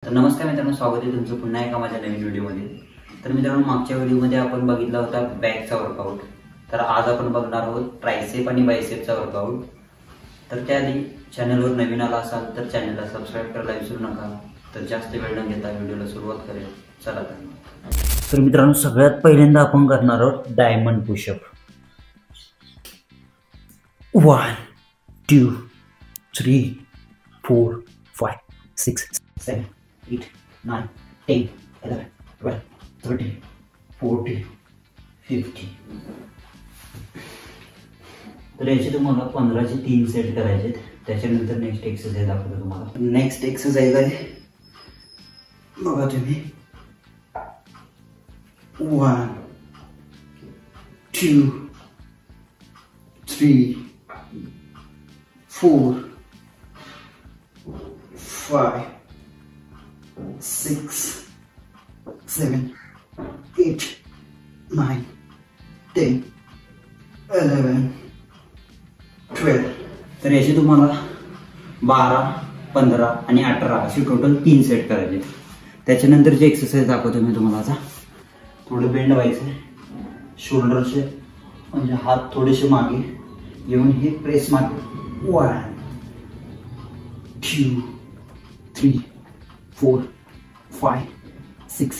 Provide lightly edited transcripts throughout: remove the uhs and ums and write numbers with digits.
तर नमस्कार मित्रांनो, स्वागत आहे तुमचं पुन्हा एका माझ्या नवीन व्हिडिओमध्ये। तर मित्रांनो, मागच्या व्हिडिओमध्ये आपण बघितला होता बॅकचा वर्कआउट। तर आज आपण बघणार आहोत ट्रायसेप आणि बायसेपचा वर्कआउट। तर त्याआधी चॅनलवर नवीन आला असाल तर चॅनलला सबस्क्राइब करायला विसरू नका। तर जास्त वेळ न घेता व्हिडिओला सुरुवात करूया, चला। तर मित्रांनो, सगळ्यात पहिल्यांदा आपण करणार आहोत डायमंड पुशअप। 1 2 3 4 5 6 7 8 9 10 11 12 13 14 15। तर याचे तुम्हाला 15 चे 3 सेट करायचे। त्याच्यानंतर नेक्स्ट एक्सरसाइज दाखवतो तुम्हाला। नेक्स्ट एक्सरसाइज आहे बघा तुम्ही, 1 2 3 4 5 6 7 8 9 10 11 12। तर याचे तुम्हाला 12 15 आणि 18 असे टोटल 3 सेट करायचे। त्याच्यानंतर जे एक्सरसाइज दाखवतो मी तुम्हाला आता, थोडं बेंड व्हायचं, शोल्डरचे म्हणजे हात थोडेसे मागे येऊन हे प्रेस मागे। 1 2 3 4 5 6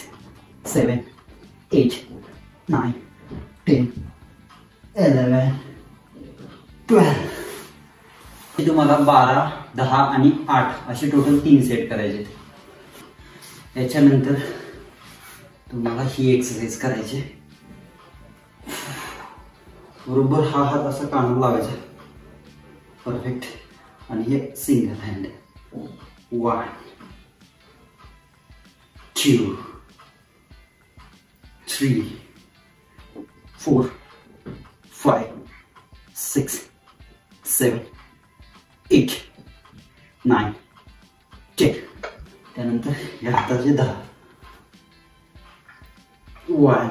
7 8 9 10 11 12। तुम्हाला 12 10 आणि 8 असे टोटल 3 सेट करायचे। त्याच्यानंतर तुम्हाला ही एक्सरसाइज करायची। बरोबर हा हात असा कानाला लावायचा, परफेक्ट। आणि हे सिंगल हँड। 1 2 3 4 5 6 7 8 9 10। त्यानंतर या हाताचे 10। 1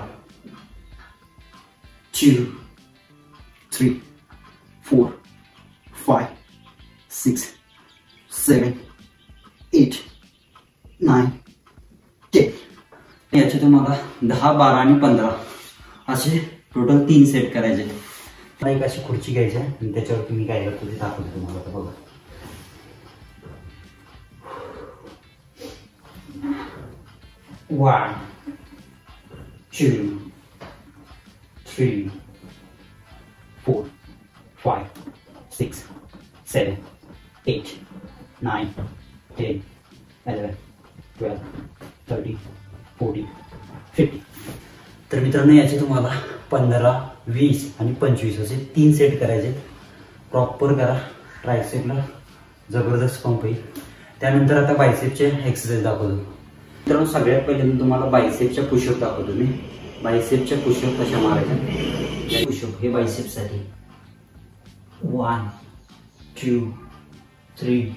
2 3 4 5 6 7 8 9 10। याचे तुम्हाला 10 12 आणि 15 असे टोटल 3 सेट करायचे। एक अशी खुर्ची घ्यायची आणि त्याच्यावर तुम्ही काय करतो ते दाखवतो तुम्हाला। आता बघा, 1 2 3 4 5 6 7 8 9 10 11 12 13 14 15। तर मित्रांनो, याचे तुम्हाला 15 20 आणि 25 असे 3 सेट करायचे। प्रॉपर करा, ट्रायसेपला जबरदस्त पंप येईल। त्यानंतर आता बायसेपचे एक्सरसाइज दाखवतो मित्रांनो। सगळ्यात पहिल्यांदा तुम्हाला बायसेपच्या पुशअप दाखवतो मी। बायसेपच्या पुशअप कशा मारायच्या, पुशअप हे बायसेपसाठी 1 2 3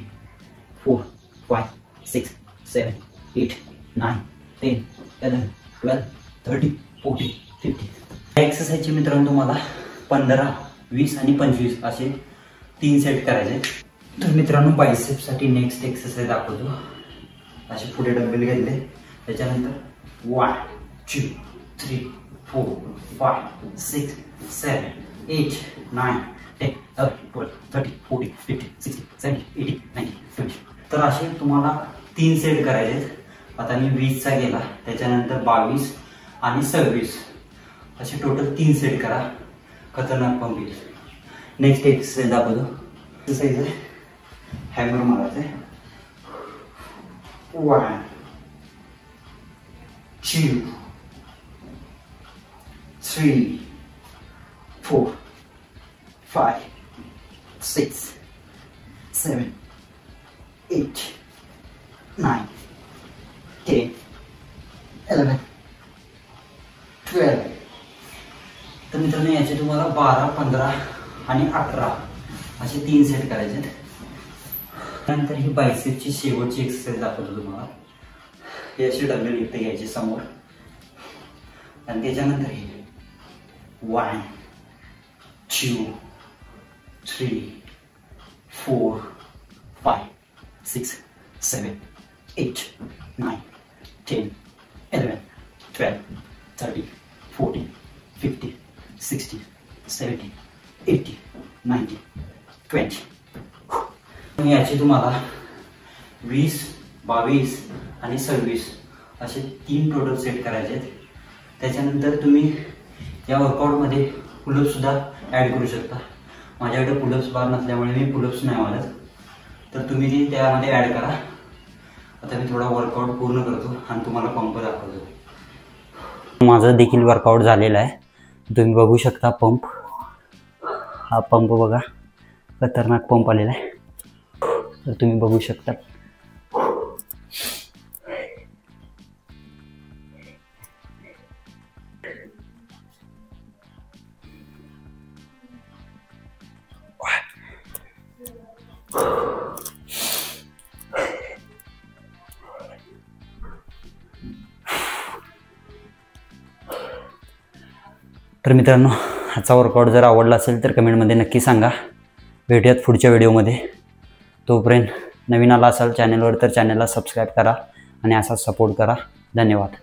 4 5 6 7 8 9 10 11 12 13 14 15। एक्सरसाइजचे मित्रांनो तुम्हाला 15 20 आणि 25 असे 3 सेट करायचे। तर मित्रांनो, बायसेपसाठी नेक्स्ट एक्सरसाइज दाखवतो। असे पुढे डंबेल घेतले, त्याच्यानंतर 1 2 3 4 5 6 7 8 9 10 11 12 13 14 15 16 17 18 19 20। तर असे तुम्हाला 3 सेट करायचे। आता मी 20 चा गेला, त्याच्यानंतर 22 आणि 26 असे टोटल 3 सेट करा, खतरनाक पंप येईल। नेक्स्ट एक्सरसाइज दाखवतो। एक्सरसाइज आहे हॅमर मारायचं आहे। 1 2 3 4 5 6 7 8 9 10 11 12। तर मित्रांनो, याचे तुम्हाला 12 15 आणि 18 असे 3 सेट करायचे। त्यानंतर ही बायसेपची शेवटची एक्सरसाइज दाखवतो तुम्हाला। हे असे डंबेल इथे घ्यायचे समोर, आणि त्याच्यानंतर हे 1 2 3 4 5 6 7 8, 9, 10, 11, 12, 13, 14, 15, 16, 17, 18, 19, 20. याची तुम्हाला 20, 22 आणि 26 असे 3 टोटल सेट करायचे आहेत. त्याच्यानंतर तुम्ही या वर्कआउटमध्ये पुलअपसुद्धा ॲड करू शकता. माझ्याकडे पुलअप्स बार नसल्यामुळे मी पुलअप्स नाही मारत, तर तुम्ही ती त्यामध्ये ॲड करा. आता मी थोडा वर्कआउट पूर्ण करतो आणि तुम्हाला पंप दाखवतो. माझं देखील वर्कआउट झालेलं आहे. तुम्ही बघू शकता पंप. हा पंप बघा, खतरनाक पंप आलेला आहे. तर तुम्ही बघू शकता. तर मित्रांनो, आजचा वर्कआउट जर आवडला असेल तर कमेंटमध्ये नक्की सांगा. भेटूयात पुढच्या व्हिडिओमध्ये. तोपर्यंत नवीन आला असाल चॅनलवर तर चॅनलला सबस्क्राईब करा आणि असा सपोर्ट करा. धन्यवाद.